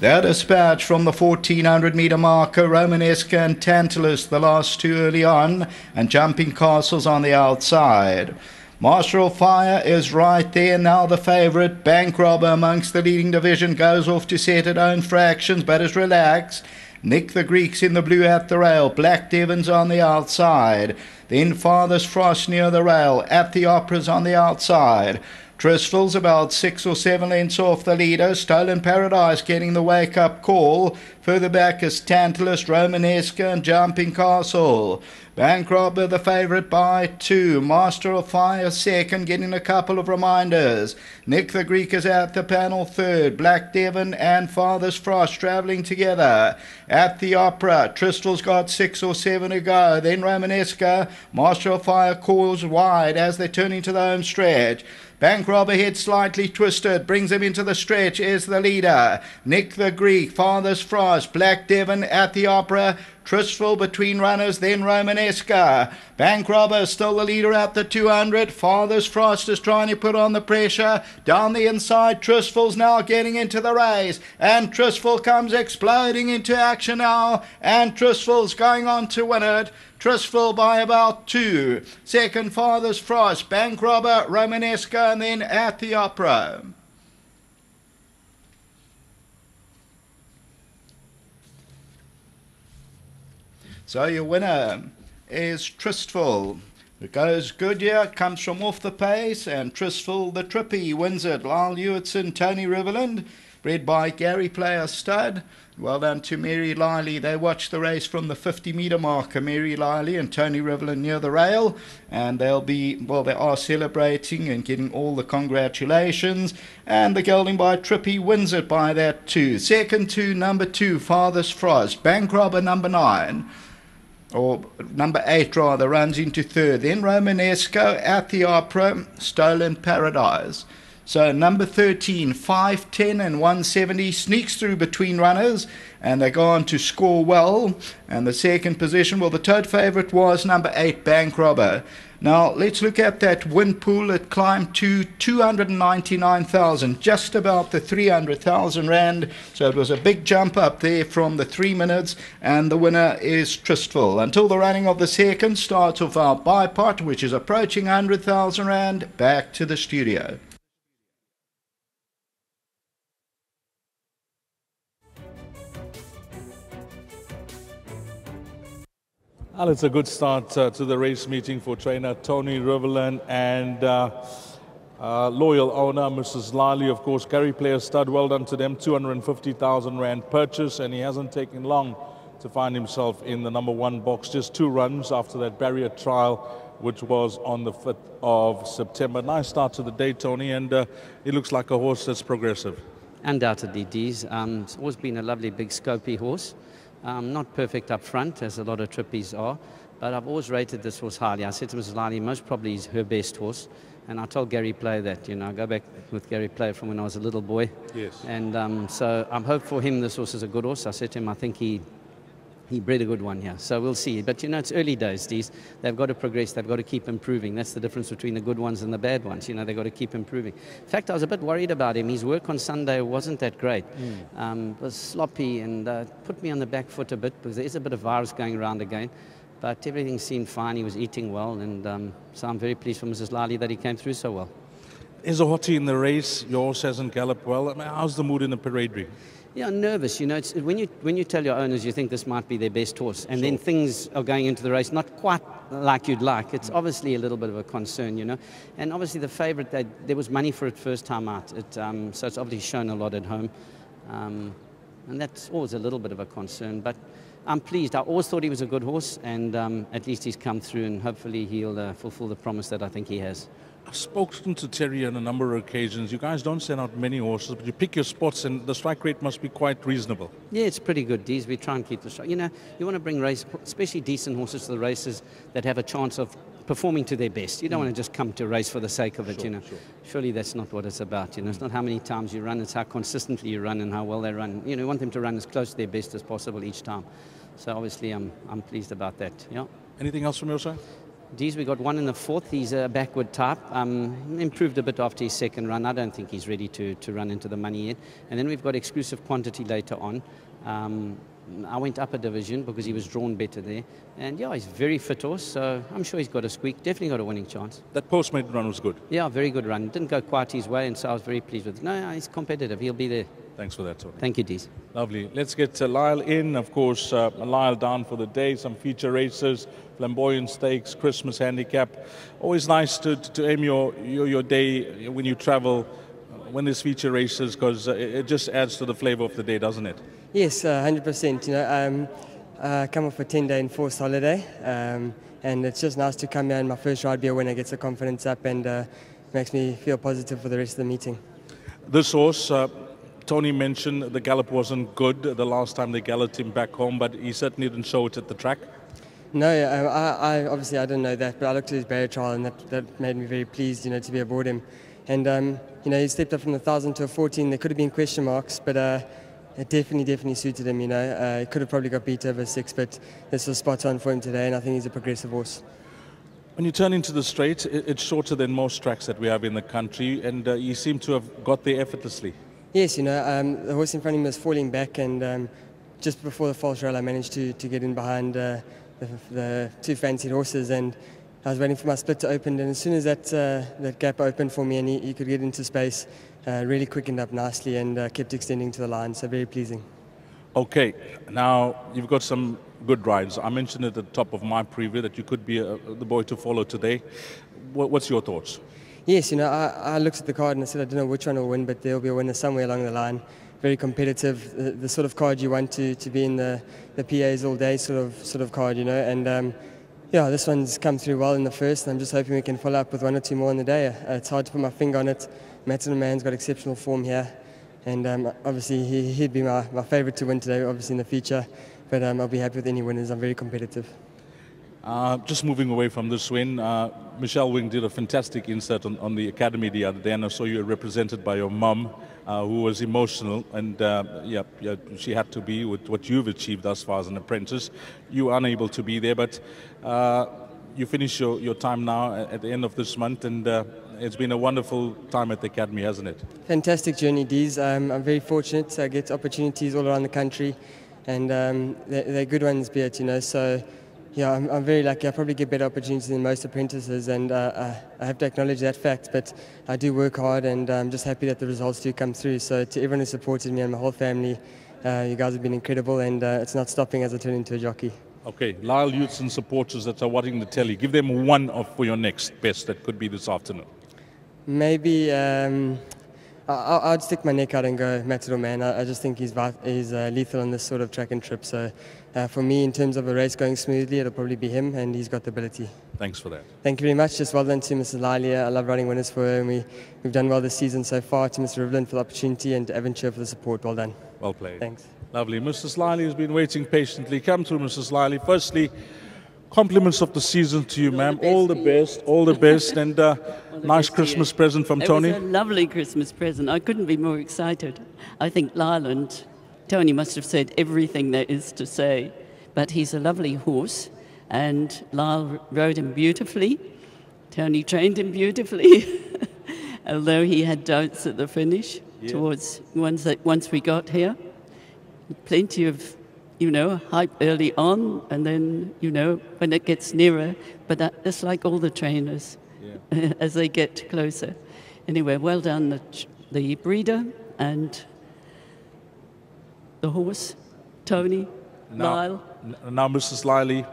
Their dispatch from the 1400 metre marker, Romanesque and Tantalus, the last two early on, and Jumping Castles on the outside. Master of Fire is right there now, the favourite. Bank Robber amongst the leading division goes off to set at own fractions, but is relaxed. Nick the Greek's in the blue at the rail. Black Devon's on the outside. Then Father's Frost near the rail. At the Opera's on the outside. TRISTFUL's about 6 or 7 lengths off the leader. Stolen Paradise getting the wake-up call. Further back is Tantalus, Romanesque and Jumping Castle. Bank Robber the favourite by 2. Master of Fire second, getting a couple of reminders. Nick the Greek is at the panel third. Black Devon and Father's Frost travelling together. At the Opera, TRISTFUL's got 6 or 7 to go. Then Romanesque. Master of Fire calls wide as they turn into the home stretch. Bank Robber head slightly twisted, brings him into the stretch, is the leader. Nick the Greek, Father's Frost, Black Devon at the Opera, TRISTFUL between runners, then Romanesque. Bank Robber still the leader at the 200. Father's Frost is trying to put on the pressure. Down the inside, TRISTFUL's now getting into the race. And TRISTFUL comes exploding into action now. And TRISTFUL's going on to win it. TRISTFUL by about 2. Second, Father's Frost, Bank Robber, Romanesque, and then at the Opera. So your winner is TRISTFUL. It goes good here, comes from off the pace, and TRISTFUL the Trippy wins it. Lyle Hewitson, Tony Riverland, bred by Gary Player Stud. Well done to Mary Liley. They watched the race from the 50 metre marker, Mary Liley and Tony Riverland near the rail, and they'll be, well, they are celebrating and getting all the congratulations. And the gelding by Trippy wins it by that 2. Second to number 2, Father's Frost. Bank Robber number 9. Or number 8 rather, runs into third. Then Romanesque at the Opera, Stolen Paradise. So number 13, 510 and 170 sneaks through between runners, and they go on to score well. And the second position, well, the tote favourite was number 8, Bank Robber. Now let's look at that win pool. It climbed to 299,000, just about the 300,000 rand. So it was a big jump up there from the 3 minutes, and the winner is TRISTFUL. Until the running of the second starts off our bipot, which is approaching 100,000 rand. Back to the studio. Well, it's a good start to the race meeting for trainer Tony Riverland and loyal owner Mrs. Liley, of course. Gary Player Stud, well done to them, 250,000 rand purchase, and he hasn't taken long to find himself in the number 1 box. Just 2 runs after that barrier trial, which was on the 5th of September. Nice start to the day, Tony, and it looks like a horse that's progressive. Undoubtedly, Dees. It's always been a lovely big scopy horse. Not perfect up front, as a lot of trippies are, but I've always rated this horse highly. I said to Mrs. Liley, most probably he's her best horse, and I told Gary Player that, you know, I go back with Gary Player from when I was a little boy. Yes. And so I'm hopeful for him this horse is a good horse. I said to him, I think he bred a good one here, so we'll see. But you know, it's early days, these. They've got to progress, they've got to keep improving. That's the difference between the good ones and the bad ones. You know, they've got to keep improving. In fact, I was a bit worried about him. His work on Sunday wasn't that great. It was sloppy and put me on the back foot a bit, because there is a bit of virus going around again. But everything seemed fine, he was eating well, and so I'm very pleased for Mrs. Liley that he came through so well. Is a hottie in the race, your horse hasn't galloped well. I mean, how's the mood in the parade ring? Yeah, nervous. You know, it's, when you tell your owners you think this might be their best horse, and then things are going into the race not quite like you'd like, it's obviously a little bit of a concern, you know. And obviously the favourite, there was money for it first time out. So it's obviously shown a lot at home. And that's always a little bit of a concern. But I'm pleased. I always thought he was a good horse, and at least he's come through, and hopefully he'll fulfill the promise that I think he has. I've spoken to Terry on a number of occasions. You guys don't send out many horses, but you pick your spots, and the strike rate must be quite reasonable. Yeah, it's pretty good, Dees. We try and keep the strike. You know, you want to bring race, especially decent horses to the races that have a chance of performing to their best. You don't want to just come to a race for the sake of it, you know. Surely that's not what it's about, you know. It's not how many times you run, it's how consistently you run and how well they run. You know, you want them to run as close to their best as possible each time. So obviously I'm pleased about that, yeah. Anything else from your side? Dees, we got one in the fourth. He's a backward type. Improved a bit after his second run. I don't think he's ready to run into the money yet. And then we've got Exclusive Quantity later on. I went up a division because he was drawn better there. And yeah, he's very fit horse, so I'm sure he's got a squeak. Definitely got a winning chance. That post-maiden run was good. Yeah, very good run. Didn't go quite his way, and so I was very pleased with it. No, he's competitive. He'll be there. Thanks for that, Tony. Thank you, Dees. Lovely. Let's get Lyle in. Of course, Lyle down for the day. Some feature races, Flamboyant Stakes, Christmas Handicap. Always nice to aim your day when you travel, when there's feature races, because it just adds to the flavour of the day, doesn't it? Yes, 100%. You know, I come off a 10-day enforced holiday, and it's just nice to come here and my first ride be a winner, gets the confidence up, and makes me feel positive for the rest of the meeting. This horse, Tony mentioned the gallop wasn't good the last time they galloped him back home, but he certainly didn't show it at the track. No, I obviously I didn't know that, but I looked at his barrier trial, and that made me very pleased, you know, to be aboard him. And you know, he stepped up from the 1,000 to a 14. There could have been question marks, but it definitely suited him. You know, he could have probably got beat over 6, but this was spot on for him today, and I think he's a progressive horse. When you turn into the straight, it's shorter than most tracks that we have in the country, and you seem to have got there effortlessly. Yes, you know, the horse in front of him was falling back, and just before the false rail, I managed to get in behind the two fancied horses, and I was waiting for my split to open, and as soon as that gap opened for me and he could get into space, really quickened up nicely and kept extending to the line, so very pleasing. Okay, now you've got some good rides. I mentioned at the top of my preview that you could be the boy to follow today. What's your thoughts? Yes, you know, I looked at the card and I said I don't know which one will win, but there'll be a winner somewhere along the line. Very competitive, the sort of card you want to be in the PAs all day sort of card, you know. And yeah, this one's come through well in the first. I'm just hoping we can follow up with one or two more in the day. It's hard to put my finger on it. Matson Man's got exceptional form here, and obviously he'd be my favourite to win today, obviously in the future. But I'll be happy with any winners. I'm very competitive. Just moving away from this win, Michelle Wing did a fantastic insert on the academy the other day, and I saw you represented by your mum, who was emotional, and yeah, she had to be with what you've achieved thus far as an apprentice. You were unable to be there, but you finish your time now at the end of this month, and it's been a wonderful time at the academy, hasn't it? Fantastic journey, Dees. I'm very fortunate. I get opportunities all around the country, and they're good ones, be it, you know, so yeah, I'm very lucky. I probably get better opportunities than most apprentices, and I have to acknowledge that fact, but I do work hard, and I'm just happy that the results do come through. So to everyone who supported me and my whole family, you guys have been incredible, and it's not stopping as I turn into a jockey. Okay, Lyle youths and supporters that are watching the telly, give them one for your next best that could be this afternoon. Maybe I'd stick my neck out and go Matador Man. I just think he's lethal on this sort of track and trip. So for me, in terms of a race going smoothly, it'll probably be him, and he's got the ability. Thanks for that. Thank you very much. Just well done to Mrs. Lyle. I love running winners for her, and we've done well this season so far. To Mr. Riveland for the opportunity, and to Avonshire for the support. Well done. Well played. Thanks. Lovely. Mrs. Lyle has been waiting patiently. Come through, Mrs. Lyle. Firstly, compliments of the season to you, ma'am. All the best, and nice Christmas present from Tony. It was a lovely Christmas present. I couldn't be more excited. I think Lyle and Tony must have said everything there is to say, but he's a lovely horse, and Lyle rode him beautifully. Tony trained him beautifully, although he had doubts at the finish towards once we got here. Plenty of, you know, hype early on, and then, you know, when it gets nearer. But that's like all the trainers as they get closer. Anyway, well done, the breeder and the horse, Tony, Lyle. Now, Mrs. Lyle,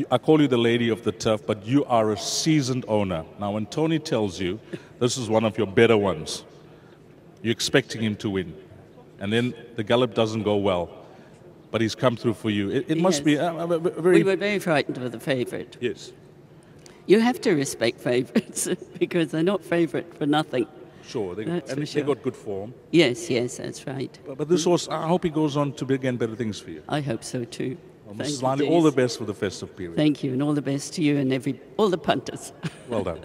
I call you the lady of the turf, but you are a seasoned owner. Now, when Tony tells you this is one of your better ones, you're expecting him to win. And then the gallop doesn't go well. But he's come through for you. It must be very... We were very frightened of the favourite. Yes. You have to respect favourites because they're not favourite for nothing. Sure, they got good form. Yes, that's right. But this horse, I hope he goes on to big and better things for you. I hope so too. Well, Thank Mrs. you, Lally, all the Des. best for the festive period. Thank you, and all the best to you and all the punters. Well done.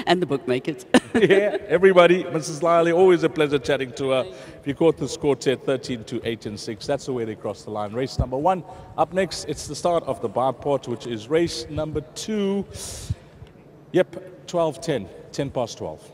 And the bookmakers. Yeah, everybody, Mrs. Lally, always a pleasure chatting to her. If you caught this quartet 13 to 8 and 6, that's the way they crossed the line. Race number 1. Up next, it's the start of the Barport, which is race number 2. Yep, 12:10, 10 past 12.